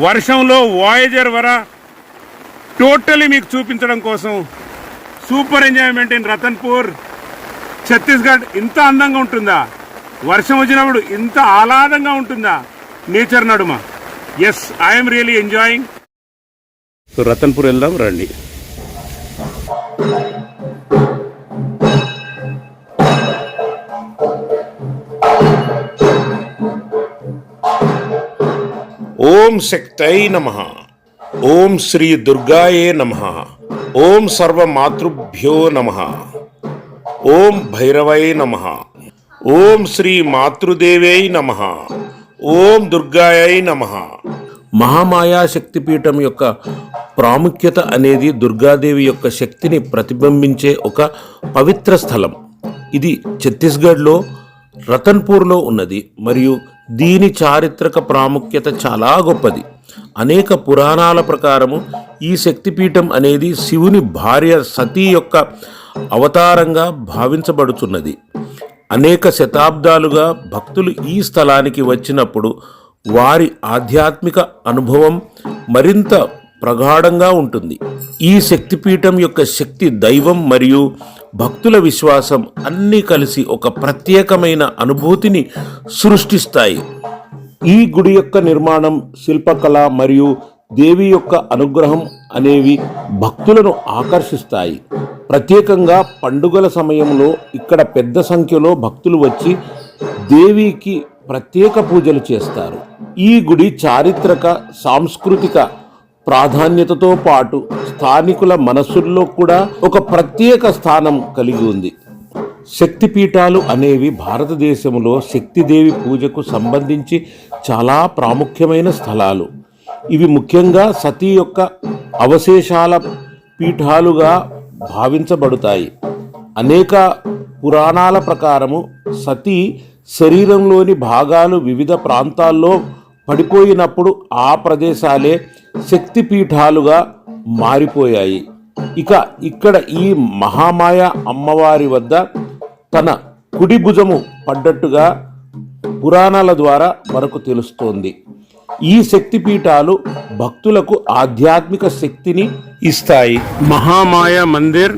వర్షంలో వాయేజర్ వర టోటలీ మీకు చూపించడం కోసం super enjoyment in Ratanpur Chhattisgarh. ఇంత అందంగా ఉంటుందా? వర్షం వచ్చినప్పుడు ఇంత ఆహ్లాదంగా ఉంటుందా నేచర్ నడుమ? Yes, I'm really enjoying. So Ratanpur వెళ్దాం రండి. ఓం శక్తై నమః. ఓం శ్రీ దుర్గాయే నమః. ఓం సర్వమాతృభ్యో నమః. ఓం భైరవై నమః. ఓం శ్రీ మాతృదేవై నమః. ఓం దుర్గాయై నమః. మహామాయా శక్తిపీఠం యొక్క ప్రాముఖ్యత అనేది దుర్గాదేవి యొక్క శక్తిని ప్రతిబింబించే ఒక పవిత్ర స్థలం. ఇది ఛత్తీస్గఢ్లో రతన్పూర్లో ఉన్నది మరియు దీని చారిత్రక ప్రాముఖ్యత చాలా గొప్పది. అనేక పురాణాల ప్రకారము ఈ శక్తిపీఠం అనేది శివుని భార్య సతీ యొక్క అవతారంగా భావించబడుతున్నది. అనేక శతాబ్దాలుగా భక్తులు ఈ స్థలానికి వచ్చినప్పుడు వారి ఆధ్యాత్మిక అనుభవం మరింత ప్రగాఢంగా ఉంటుంది. ఈ శక్తిపీఠం యొక్క శక్తి, దైవం మరియు భక్తుల విశ్వాసం అన్నీ కలిసి ఒక ప్రత్యేకమైన అనుభూతిని సృష్టిస్తాయి. ఈ గుడి యొక్క నిర్మాణం, శిల్పకళ మరియు దేవి యొక్క అనుగ్రహం అనేవి భక్తులను ఆకర్షిస్తాయి. ప్రత్యేకంగా పండుగల సమయంలో ఇక్కడ పెద్ద సంఖ్యలో భక్తులు వచ్చి దేవికి ప్రత్యేక పూజలు చేస్తారు. ఈ గుడి చారిత్రక, సాంస్కృతిక ప్రాధాన్యతతో పాటు స్థానికుల మనస్సుల్లో కూడా ఒక ప్రత్యేక స్థానం కలిగి ఉంది. శక్తిపీఠాలు అనేవి భారతదేశంలో శక్తిదేవి పూజకు సంబంధించి చాలా ప్రాముఖ్యమైన స్థలాలు. ఇవి ముఖ్యంగా సతీ యొక్క అవశేషాల పీఠాలుగా భావించబడతాయి. అనేక పురాణాల ప్రకారము సతీ శరీరంలోని భాగాలు వివిధ ప్రాంతాల్లో పడిపోయినప్పుడు ఆ ప్రదేశాలే శక్తిపీఠాలుగా మారిపోయాయి. ఇక్కడ ఈ మహామాయ అమ్మవారి వద్ద తన కుడి భుజము పడ్డట్టుగా పురాణాల ద్వారా మనకు తెలుస్తోంది. ఈ శక్తిపీఠాలు భక్తులకు ఆధ్యాత్మిక శక్తిని ఇస్తాయి. మహామాయ మందిర్,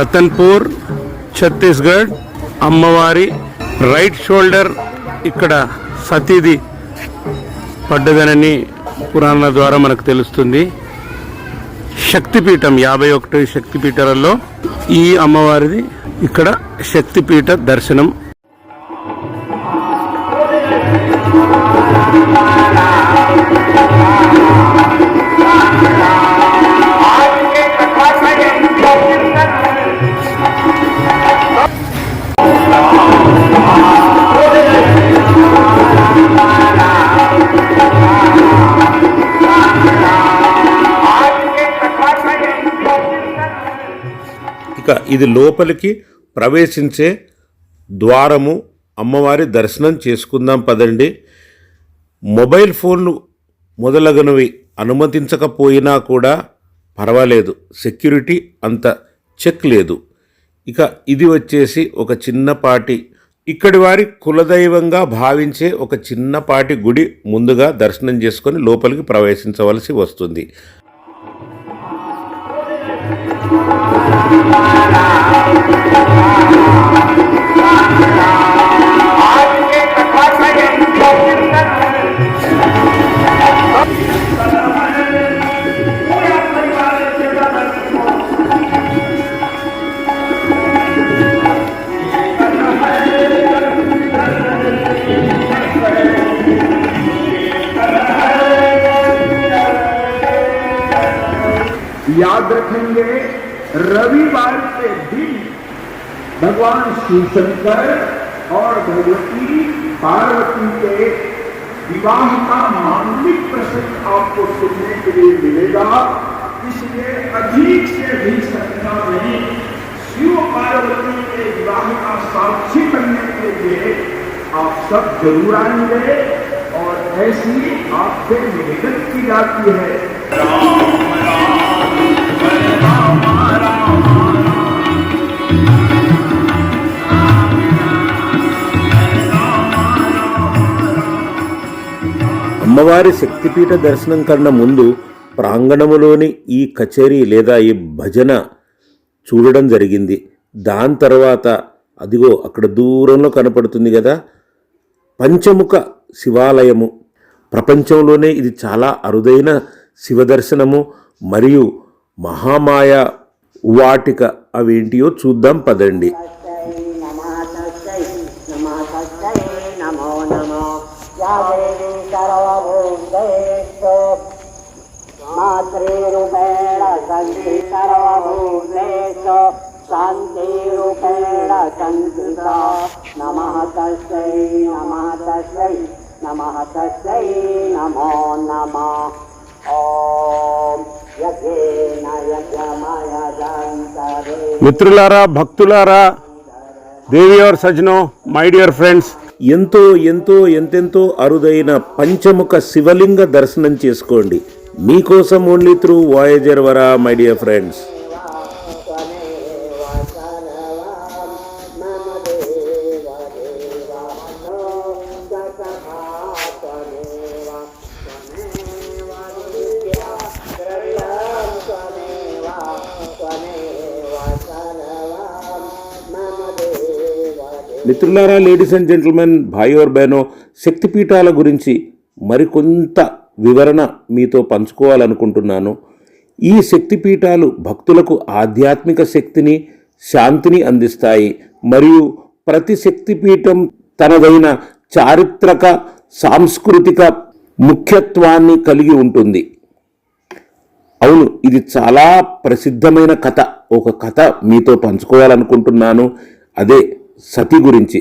రతన్పూర్, ఛత్తీస్గఢ్. అమ్మవారి రైట్ షోల్డర్ ఇక్కడ సతీది పడ్డదనని పురాణాల ద్వారా మనకు తెలుస్తుంది. శక్తిపీఠం 51 శక్తిపీఠాలలో ఈ అమ్మవారిది ఇక్కడ శక్తిపీఠ దర్శనం. ఇక ఇది లోపలికి ప్రవేశించే ద్వారము. అమ్మవారి దర్శనం చేసుకుందాం పదండి. మొబైల్ ఫోన్లు మొదలగునవి అనుమతించకపోయినా కూడా పర్వాలేదు, సెక్యూరిటీ అంత చెక్ లేదు. ఇక ఇది వచ్చేసి ఒక చిన్నపాటి, ఇక్కడి వారి కులదైవంగా భావించే ఒక చిన్నపాటి గుడి. ముందుగా దర్శనం చేసుకొని లోపలికి ప్రవేశించవలసి వస్తుంది. याद रखेंगे, रविवार के दिन भगवान शिव शंकर और भगवती पार्वती के विवाह का मांगलिक प्रसंग आपको सुनने के लिए मिलेगा। इसलिए अधिक से अधिक संख्या में शिव पार्वती के विवाह का साक्षी बनने के लिए आप सब जरूर आएंगे और ऐसी आपसे निवेदन की जाती है। అమ్మవారి శక్తిపీఠ దర్శనం కన్నా ముందు ప్రాంగణములోని ఈ కచేరీ లేదా ఈ భజన చూడడం జరిగింది. దాని తర్వాత అదిగో అక్కడ దూరంలో కనపడుతుంది కదా పంచముఖ శివాలయము. ప్రపంచంలోనే ఇది చాలా అరుదైన శివదర్శనము మరియు మహామాయ వాటిక అవేంటియో చూద్దాం పదండి. మాతృరూపేణ సంతి సర్వభూతేషు శాంతిరూపేణ సంస్థిత. నమః తస్సై నమః తస్సై నమః తస్సై నమో నమః. ఓం యజ్ఞేన యజ్ఞమయదంతరే. మిత్రులారా, భక్తులారా, దేవి और సజ్జనో, మై డియర్ ఫ్రెండ్స్, ఎంతెంతో అరుదైన పంచముఖ శివలింగ దర్శనం చేసుకోండి. మీకోసం ఓన్లీ త్రూ వాయేజర్ వరా మై డియర్ ఫ్రెండ్స్. మిత్రులారా, లేడీస్ అండ్ జెంటిల్మెన్, భాయి और బహనో, శక్తిపీఠాల గురించి మరికొంత వివరణ మీతో పంచుకోవాలనుకుంటున్నాను. ఈ శక్తిపీఠాలు భక్తులకు ఆధ్యాత్మిక శక్తిని, శాంతిని అందిస్తాయి. మరియు ప్రతి శక్తిపీఠం తనదైన చారిత్రక, సాంస్కృతిక ముఖ్యత్వాన్ని కలిగి ఉంటుంది. అవును, ఇది చాలా ప్రసిద్ధమైన కథ. ఒక కథ మీతో పంచుకోవాలనుకుంటున్నాను. అదే సతి గురించి.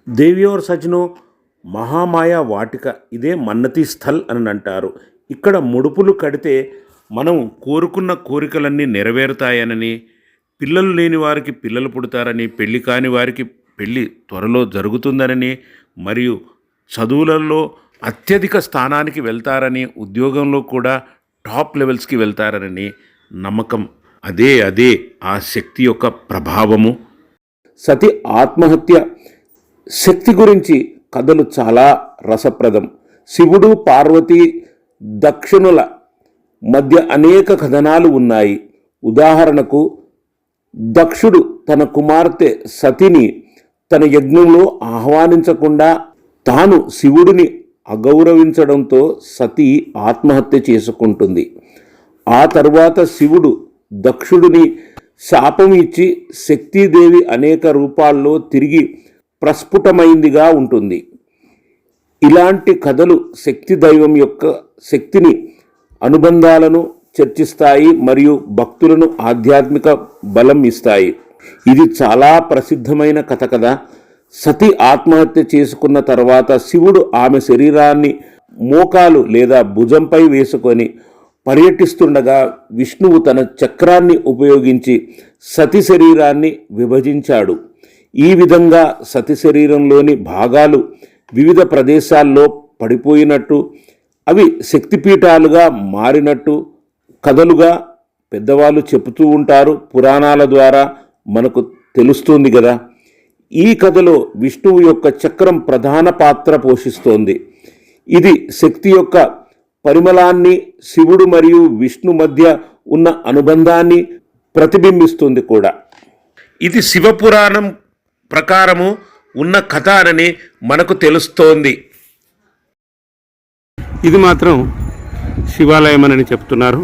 దేవి और సజ్జనో, మహామాయ వాటిక ఇదే మన్నతి స్థల్ అని అంటారు. ఇక్కడ ముడుపులు కడితే మనం కోరుకున్న కోరికలన్నీ నెరవేరుతాయనని, పిల్లలు లేని వారికి పిల్లలు పుడతారని, పెళ్లి కాని వారికి పెళ్లి త్వరలో జరుగుతుందనని, మరియు చదువులలో అత్యధిక స్థానానికి వెళ్తారని, ఉద్యోగంలో కూడా టాప్ లెవెల్స్కి వెళ్తారని నమ్మకం. అదే ఆ శక్తి యొక్క ప్రభావము. సతి ఆత్మహత్య శక్తి గురించి కథలు చాలా రసప్రదం. శివుడు, పార్వతి, దక్షిణుల మధ్య అనేక కథనాలు ఉన్నాయి. ఉదాహరణకు, దక్షుడు తన కుమార్తె సతిని తన యజ్ఞంలో ఆహ్వానించకుండా తాను శివుడిని అగౌరవించడంతో సతి ఆత్మహత్య చేసుకుంటుంది. ఆ తర్వాత శివుడు దక్షుడిని శాపం ఇచ్చి శక్తిదేవి అనేక రూపాల్లో తిరిగి ప్రస్ఫుటమైందిగా ఉంటుంది. ఇలాంటి కథలు శక్తి దైవం యొక్క శక్తిని, అనుబంధాలను చర్చిస్తాయి మరియు భక్తులను ఆధ్యాత్మిక బలం ఇస్తాయి. ఇది చాలా ప్రసిద్ధమైన కథ కదా. సతి ఆత్మహత్య చేసుకున్న తర్వాత శివుడు ఆమె శరీరాన్ని మోకాలు లేదా భుజంపై వేసుకొని పర్యటిస్తుండగా విష్ణువు తన చక్రాన్ని ఉపయోగించి సతి శరీరాన్ని విభజించాడు. ఈ విధంగా సతి శరీరంలోని భాగాలు వివిధ ప్రదేశాల్లో పడిపోయినట్టు, అవి శక్తిపీఠాలుగా మారినట్టు కథలుగా పెద్దవాళ్ళు చెబుతూ ఉంటారు. పురాణాల ద్వారా మనకు తెలుస్తుంది కదా. ఈ కథలో విష్ణువు యొక్క చక్రం ప్రధాన పాత్ర పోషిస్తోంది. ఇది శక్తి యొక్క పరిమళాన్ని, శివుడు మరియు విష్ణు మధ్య ఉన్న అనుబంధాన్ని ప్రతిబింబిస్తుంది కూడా. ఇది శివపురాణం ప్రకారము ఉన్న కథ అని మనకు తెలుస్తోంది. ఇది మాత్రం శివాలయం అని చెప్తున్నారు.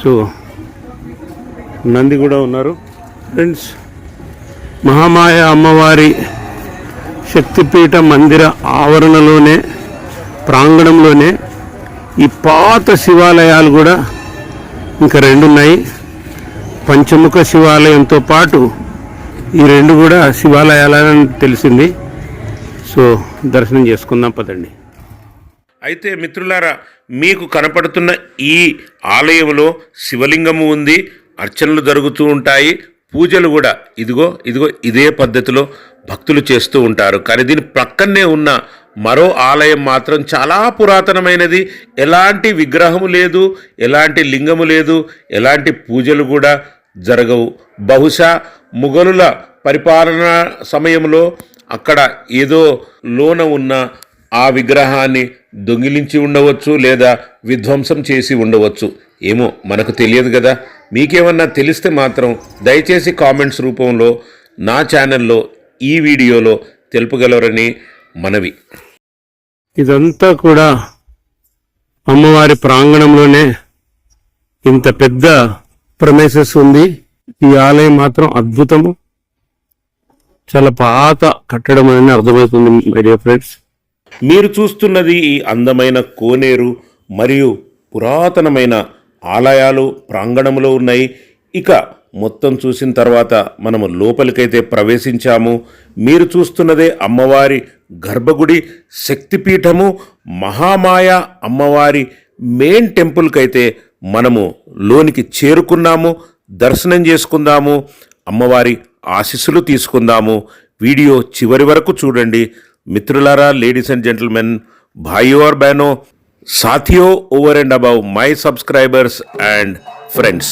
సో నంది కూడా ఉన్నారు. ఫ్రెండ్స్, మహామాయ అమ్మవారి శక్తిపీఠ మందిర ఆవరణలోనే, ప్రాంగణంలోనే ఈ పాత శివాలయాలు కూడా ఇంకా రెండు ఉన్నాయి. పంచముఖ శివాలయంతో పాటు ఈ రెండు కూడా శివాలయాలని తెలిసింది. సో దర్శనం చేసుకుందాం పదండి. అయితే మిత్రులారా, మీకు కనపడుతున్న ఈ ఆలయంలో శివలింగము ఉంది, అర్చనలు జరుగుతూ ఉంటాయి, పూజలు కూడా ఇదిగో ఇదే పద్ధతిలో భక్తులు చేస్తూ ఉంటారు. కానీ దీని ప్రక్కనే ఉన్న మరో ఆలయం మాత్రం చాలా పురాతనమైనది. ఎలాంటి విగ్రహము లేదు, ఎలాంటి లింగము లేదు, ఎలాంటి పూజలు కూడా జరగవు. బహుశా ముఘలుల పరిపాలన సమయంలో అక్కడ ఏదో లోన ఉన్న ఆ విగ్రహాన్ని దొంగిలించి ఉండవచ్చు లేదా విధ్వంసం చేసి ఉండవచ్చు. ఏమో మనకు తెలియదు కదా. మీకేమన్నా తెలిస్తే మాత్రం దయచేసి కామెంట్స్ రూపంలో నా ఛానల్లో ఈ వీడియోలో తెలుపగలరని మనవి. ఇదంతా కూడా అమ్మవారి ప్రాంగణంలోనే ఇంత పెద్ద ప్రమేసెస్ ఉంది. ఈ ఆలయం మాత్రం అద్భుతము, చాలా పాత కట్టడం అని అర్థమవుతుంది మై డియర్ ఫ్రెండ్స్. మీరు చూస్తున్నది ఈ అందమైన కోనేరు మరియు పురాతనమైన ఆలయాలు ప్రాంగణంలో ఉన్నాయి. ఇక మొత్తం చూసిన తర్వాత మనము లోపలికైతే ప్రవేశించాము. మీరు చూస్తున్నదే అమ్మవారి గర్భగుడి, శక్తిపీఠము, మహామాయ అమ్మవారి మెయిన్ టెంపుల్కైతే మనము లోనికి చేరుకున్నాము. దర్శనం చేసుకుందాము, అమ్మవారి ఆశీస్సులు తీసుకుందాము. వీడియో చివరి వరకు చూడండి మిత్రులారా. లేడీస్ అండ్ జెంటల్మెన్, భాయియో और बहनों, साथियों, over and above my subscribers and friends,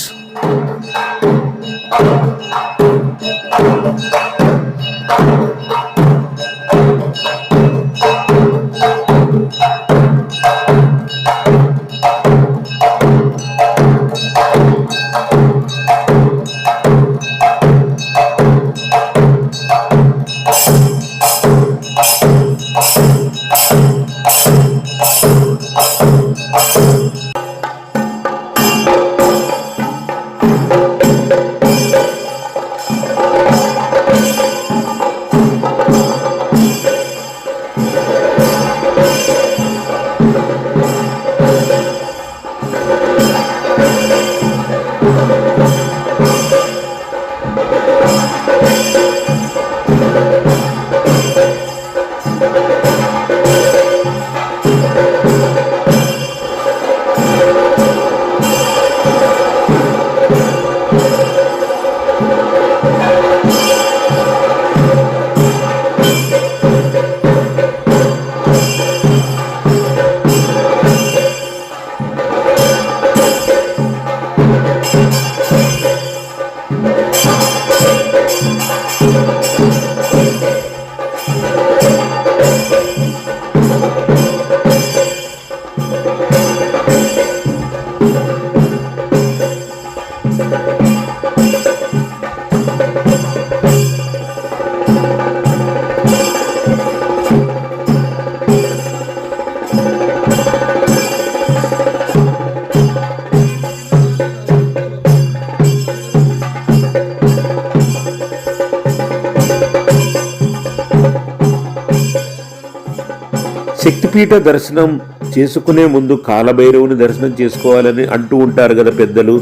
శక్తిపీఠ దర్శనం చేసుకునే ముందు కాలభైరవుని దర్శనం చేసుకోవాలని అంటూ ఉంటారు కదా పెద్దలు.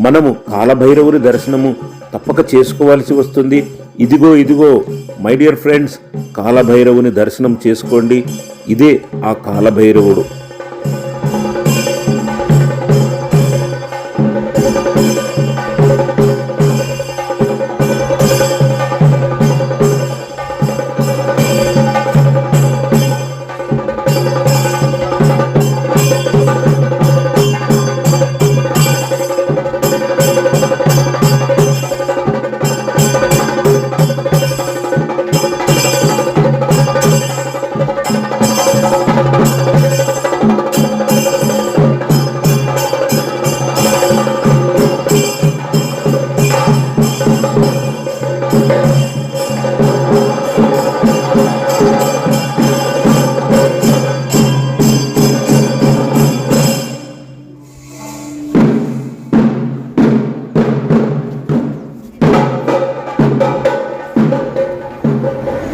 మనము కాలభైరవుని దర్శనము తప్పక చేసుకోవాల్సి వస్తుంది. ఇదిగో మై డియర్ ఫ్రెండ్స్, కాలభైరవుని దర్శనం చేసుకోండి. ఇదే ఆ కాలభైరవుడు.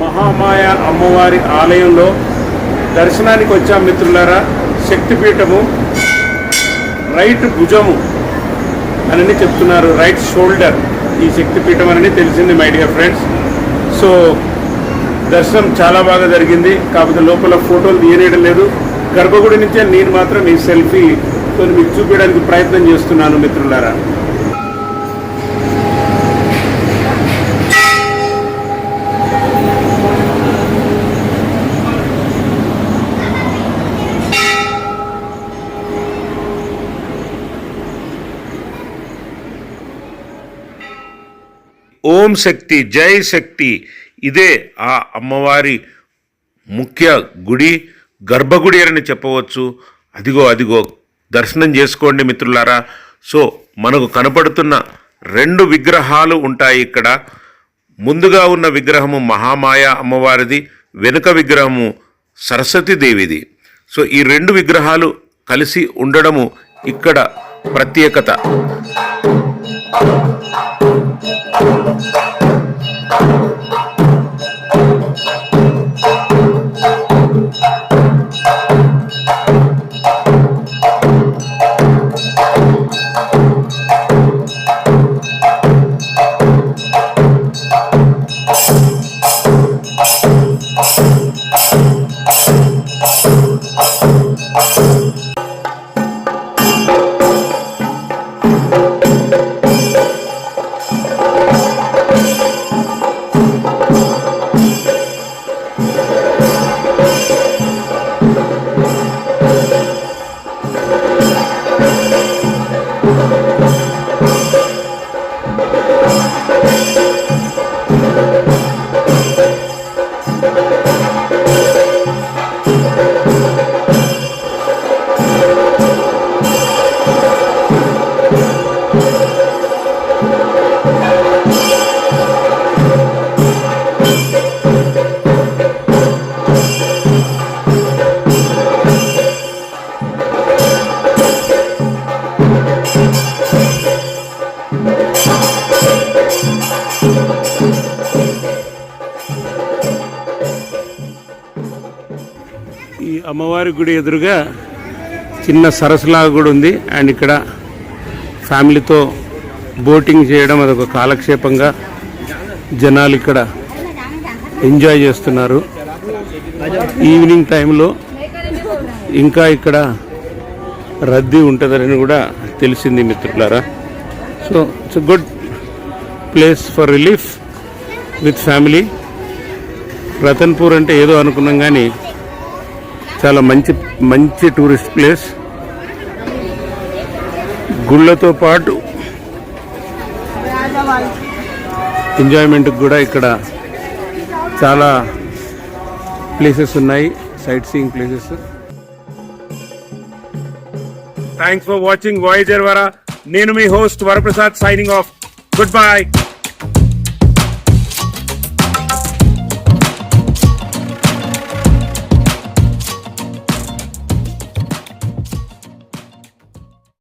మహామాయ అమ్మవారి ఆలయంలో దర్శనానికి వచ్చాం మిత్రులారా. శక్తిపీఠము రైట్ భుజము అని చెప్తున్నారు, రైట్ షోల్డర్ ఈ శక్తిపీఠం అని తెలిసింది మై డియర్ ఫ్రెండ్స్. సో దర్శనం చాలా బాగా జరిగింది. కాకపోతే లోపల ఫోటోలు తీయడం లేదు. గర్భగుడి నుంచే నేను మాత్రం ఈ సెల్ఫీతో మీకు చూపించడానికి ప్రయత్నం చేస్తున్నాను మిత్రులారా. ఓం శక్తి, జై శక్తి. ఇదే ఆ అమ్మవారి ముఖ్య గుడి గర్భగుడి అని చెప్పవచ్చు. అదిగో అదిగో దర్శనం చేసుకోండి మిత్రులారా. సో మనకు కనపడుతున్న 2 విగ్రహాలు ఉంటాయి ఇక్కడ. ముందుగా ఉన్న విగ్రహము మహామాయ అమ్మవారిది, వెనుక విగ్రహము సరస్వతీదేవిది. సో ఈ 2 విగ్రహాలు కలిసి ఉండడము ఇక్కడ ప్రత్యేకత. ఈ అమ్మవారి గుడి ఎదురుగా చిన్న సరస్సులాగా కూడా ఉంది. అండ్ ఇక్కడ ఫ్యామిలీతో బోటింగ్ చేయడం అదొక కాలక్షేపంగా జనాలు ఇక్కడ ఎంజాయ్ చేస్తున్నారు. ఈవినింగ్ టైంలో ఇంకా ఇక్కడ రద్దీ ఉంటుందని కూడా తెలిసింది మిత్రులారా. So it's a good place for relief with family. Ratanpur అంటే ఏదో అనుకున్నాం కానీ చాలా మంచి టూరిస్ట్ ప్లేస్. గుళ్ళతో పాటు ఎంజాయ్మెంట్కి కూడా ఇక్కడ చాలా ప్లేసెస్ ఉన్నాయి, sightseeing places. Thanks for watching voyager Vara. నేను మీ host Varaprasad signing off. Good bye.